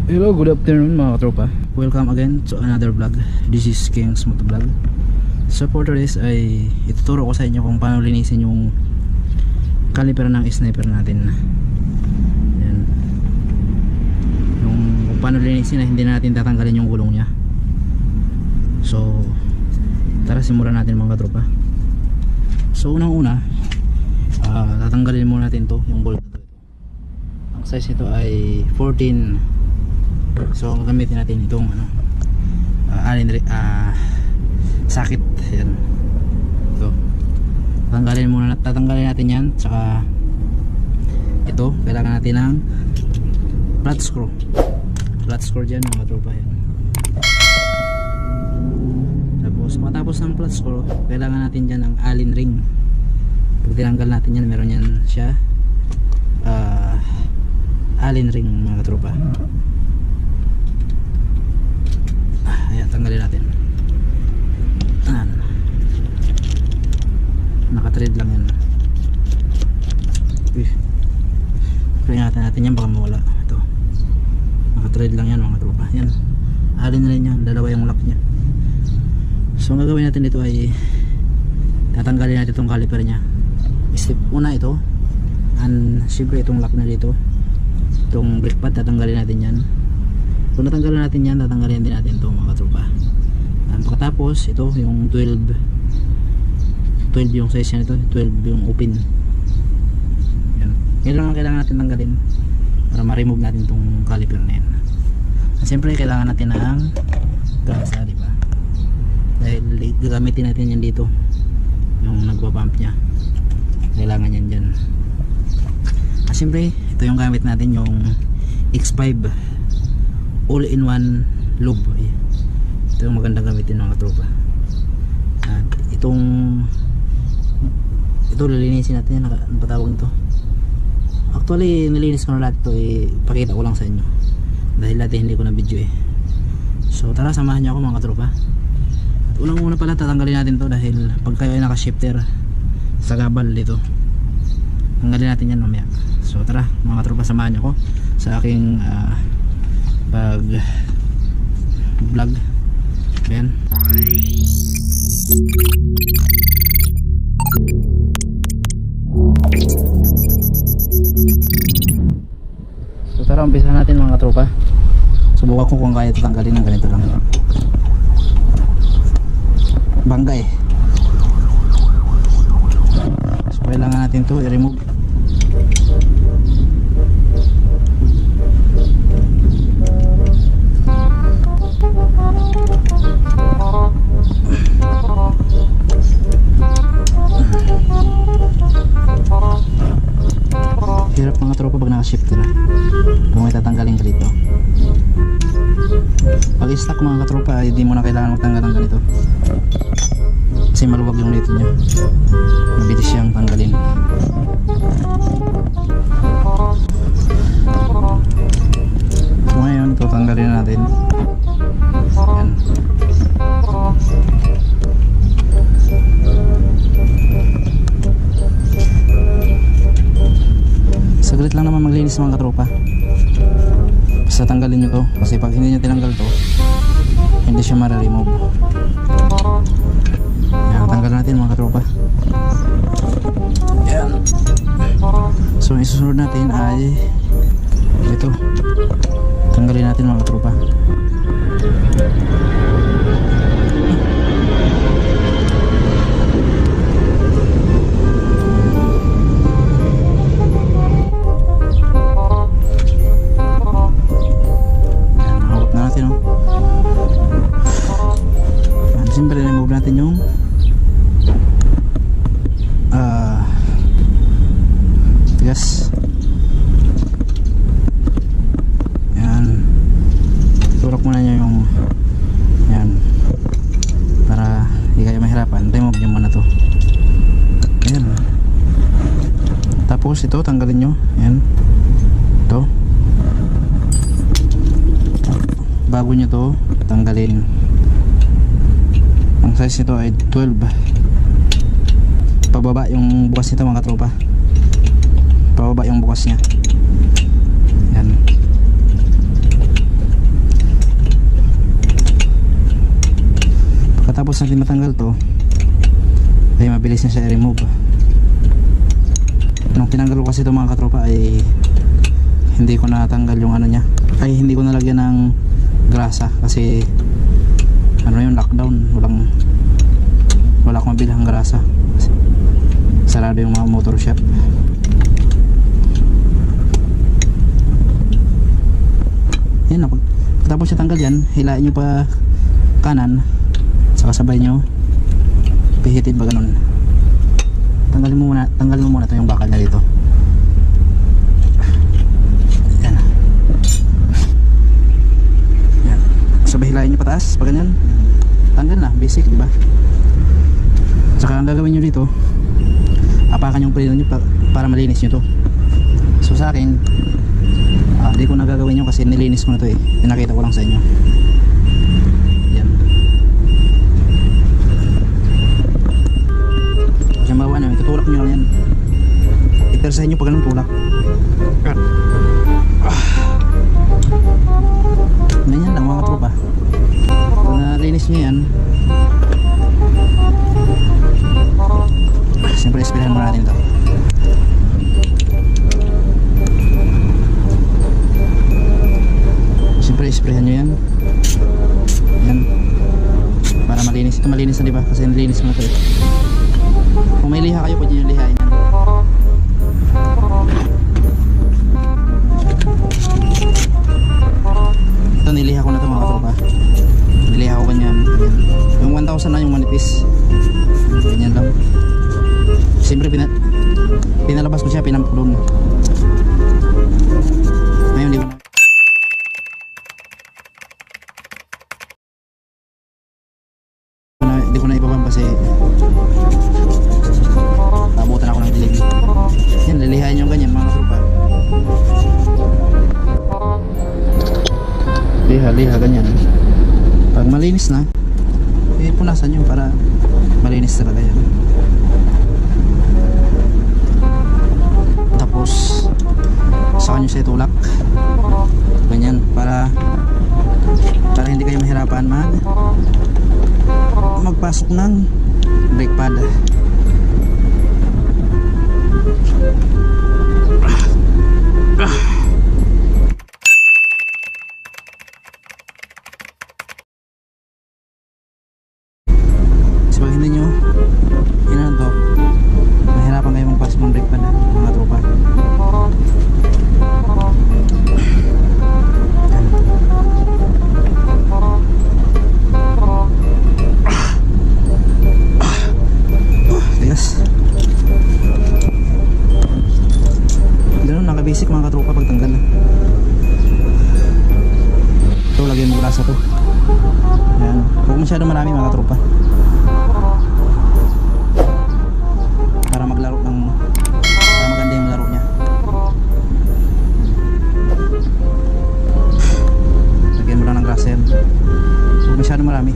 Hello, good afternoon mga katropa. Welcome again to another vlog. This is King's Motovlog. So for today's ay ituturo ko sa inyo kung paano linisin yung caliper ng sniper natin. Yan. Kung paano linisin na hindi natin tatanggalin yung gulong nya. So tara simulan natin mga katropa. So unang una tatanggalin muna natin to, yung bolt na to. Ang size nito ay 14. So gamitin natin itong sakit. Yan. So tatanggalin natin yan. Saka ito kailangan natin ng flat screw dyan mga tropa. Yan. Tapos matapos ng flat screw kailangan natin dyan ng Allen ring. Pag tinanggal natin yan, meron yan siya Allen ring mga tropa. Ayan, tanggalin natin. Ayan. Nakatrade lang yan. Ingatan natin yan, baka mawala. Ito, nakatrade lang yan mga tropa. Yan, alin rin yan, dalawa yung lock nya. So ang gagawin natin dito ay tatanggalin natin itong caliper nya. Step una ito, siyempre itong lock na dito, itong brake pad, tatanggalin natin yan. Kung natanggalan natin yan, tatanggalin din natin ito mga tropa. Pagkatapos ito yung 12 yung size nito, 12 yung open. Yan. Kailangan natin tanggalin para ma-remove natin itong caliper na yan. At siyempre kailangan natin ng gasa, di ba? Dahil gagamitin natin yan dito, yung nagpa-pump nya. Kailangan yan dyan. At siyempre ito yung gamit natin, yung X5 all-in-one lube. Ito yung magandang gamitin mga tropa. At ito lilinisin natin. Ano pa tawag ito? Actually nilinis ko na lahat ito, ipakita ko lang sa inyo dahil dati hindi ko na video So tara, samahan niyo ako mga tropa. At unang-una pala tatanggalin natin to dahil pag kayo ay naka-shifter sa gabal dito, tanggalin natin yan mamaya. So tara mga tropa, samahan niyo ako sa aking pag vlog. Ayan. So tara, umpisa natin mga tropa. Subukan ko kung kaya tatanggalin ng ganito lang. Bangga So kailangan natin to i-remove. Hirap mga tropa pag naka-shift na kung may tatanggalin ka dito. Pag i-stock mga katropa, hindi mo na kailangan magtanggal ng ganito kasi maluwag yung nito nya, mabilis siyang tanggalin. So ngayon ito tanggalin natin. Yan. Saglit lang naman maglinis mga katropa. Basta tanggalin nyo to, kasi pag hindi nyo tinanggal to, hindi siya ma-remove. Yan, tanggal natin mga katropa. Yan. So ang isusunod natin ay ito, tanggalin natin mga katropa. Siyempre remove natin yung gas. Yan, turok muna nyo yung yan para hindi kayo mahirapan. Remove nyo muna to. Yan. Tapos ito tanggalin nyo. Yan, ito bago nyo to tanggalin. Ang size nito ay 12. Pababa yung bukas nito mga tropa. Pababa yung bukas niya. Yan. pagkatapos natin matanggal to ay mabilis na siya i-remove. Nung tinanggal ko kasi ito mga katropa ay hindi ko natanggal yung ano niya, ay hindi ko nalagyan ng grasa kasi ano yung lockdown, wala akong mabilhang grasa, sarado yung mga motor shop. Yan na, pagkatapos siya tanggal yan, hilain nyo pa kanan saka sabay nyo pihitin ba ganun. Tanggalin mo muna ito yung bakal niya dito. Yan. Yan. Sabay hilain nyo pataas pag ganyan. Tanggal na, basic diba? Saka ang gagawin nyo dito, apakan yung preno nyo para malinis nyo to. So sa akin hindi ko nagagawin yun kasi nilinis ko na to eh. Pinakita ko lang sa inyo. Yan. Yung bawa na, tutulak nyo lang yan. Ipersahin nyo pag anong tulak. Ganyan lang mga tropa. Kung nalinis nyo yan, siyempre ispirahan mo natin to. Siyempre isprayan nyo yan. Yan. Para malinis. Ito malinis na diba? Kasi nalinis mo na ito eh. Kung may liha kayo, pwede nyo lihain yan. Ito niliha ko na ito mga katropa. Niliha ko ganyan. Yung 1,000 na yung manipis. Ganyan lang. Siyempre pinalabas ko siya, pinampulong. Ngayon di ba? Hindi ko na ibabang kasi nabutan ako ng dilig. Yan, lilihain yung ganyan mga tropa. Liha ganyan. Pag malinis na, punasan nyo para malinis talaga yan. Tapos saka nyo siya itulak ganyan para hindi kayo mahirapan magpasok ng brake pad. Kasi pag hindi nyo to, mahirapan kayo magpasok ng brake pad mga tropa. Ganun, naka-basic mga katropa pagtanggal na. Ito, lagyan mo grasa to. Ayan. Huwag masyado marami mga katropa. Para maganda yung laro niya. Lagyan mo lang ng grasa yan. Huwag masyado marami.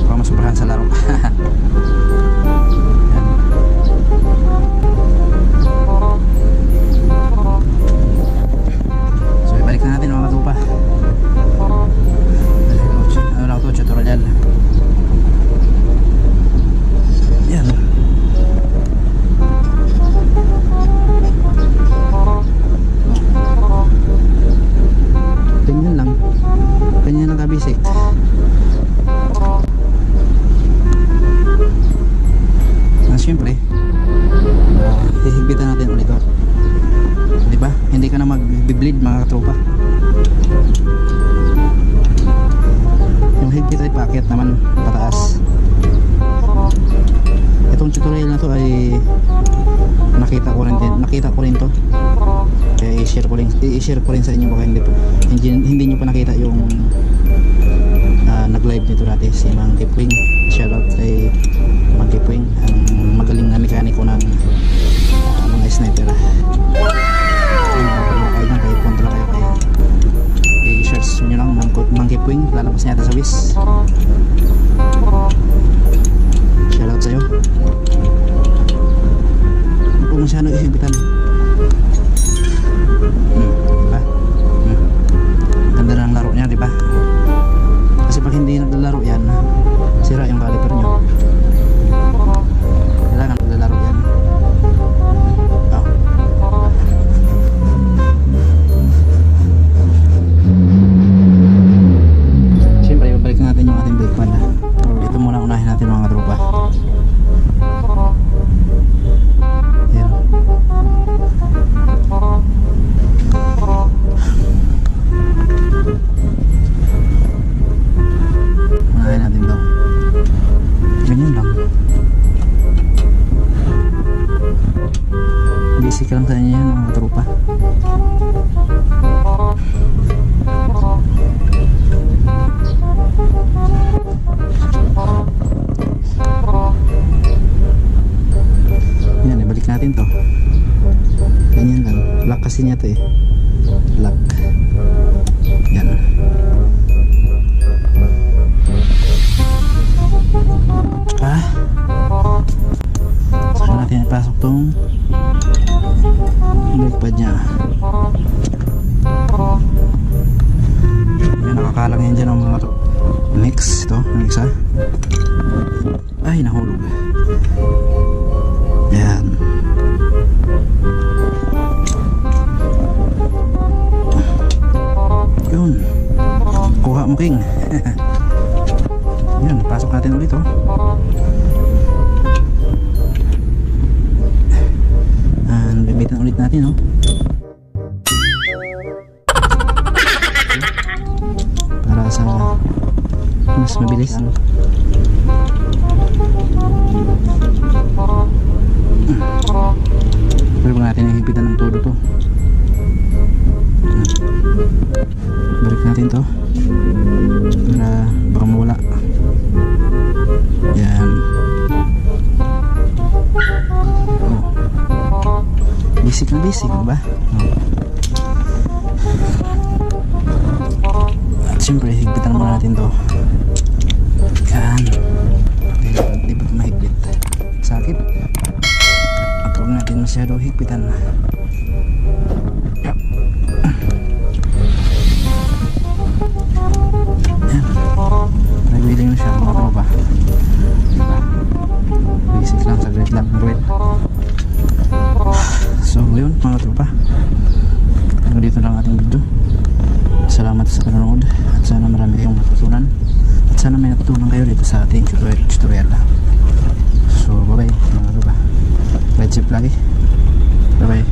Baka masubrahan sa laro. Tutorial. Yan. Ganyan lang. Ganyan lang ka-basic. Siyempre, hihigpitan natin ulit ito. Diba? Hindi ka na mag-bleed mga katropa. Yung higpit ay paakyat naman pataas. Itong tutorial na to ay nakita ko rin to. Kaya i-share ko rin sa inyo baka hindi nyo pa nakita yung nag-live nito dati si Mang Kipwing. Shoutout kay Mang Kipwing, ang magaling na mekaniko ng mga sniper. Kaya kontra kayo kay i-search nyo lang Mang Kipwing, lalabas niya ata sa Wish. Shoutout sa'yo. Huwag masyado ihigpitan. Diba? Ganda ng laro niya, diba? Kasi pag hindi naglalaro ko lang sa inyo yan mga tropa. Yan, ibalik natin to. Ganyan lang, lock kasi niya to eh. Lock. Yan. Saka natin ipasok tong brake pad nya. Yan, nakakalang yan dyan ang mga mix. Ito, yung isa. Ay, nahulog. Yan. Yun. Kuha mo, King. Yan, pasok natin ulit, oh. Bibitan ulit natin, oh. Para sa mas mabilis. Pwede ba natin ihipitan ng todo to? Balik natin to para baka mawala. Yan. Basic na basic, diba? At syempre higpitan muna natin to. Yan. Di ba mahigpit? Sakit. At huwag natin masyado higpitan. Yan. Nagwiling na siya mga tropa. Diba? Basic lang, saglit lang. So yun mga tropa, hanggang dito lang ating video. Salamat sa panonood at sana marami kayong natutunan at sana may natutunan kayo dito sa ating tutorial. So bye bye mga tropa, ride safe lagi, bye bye.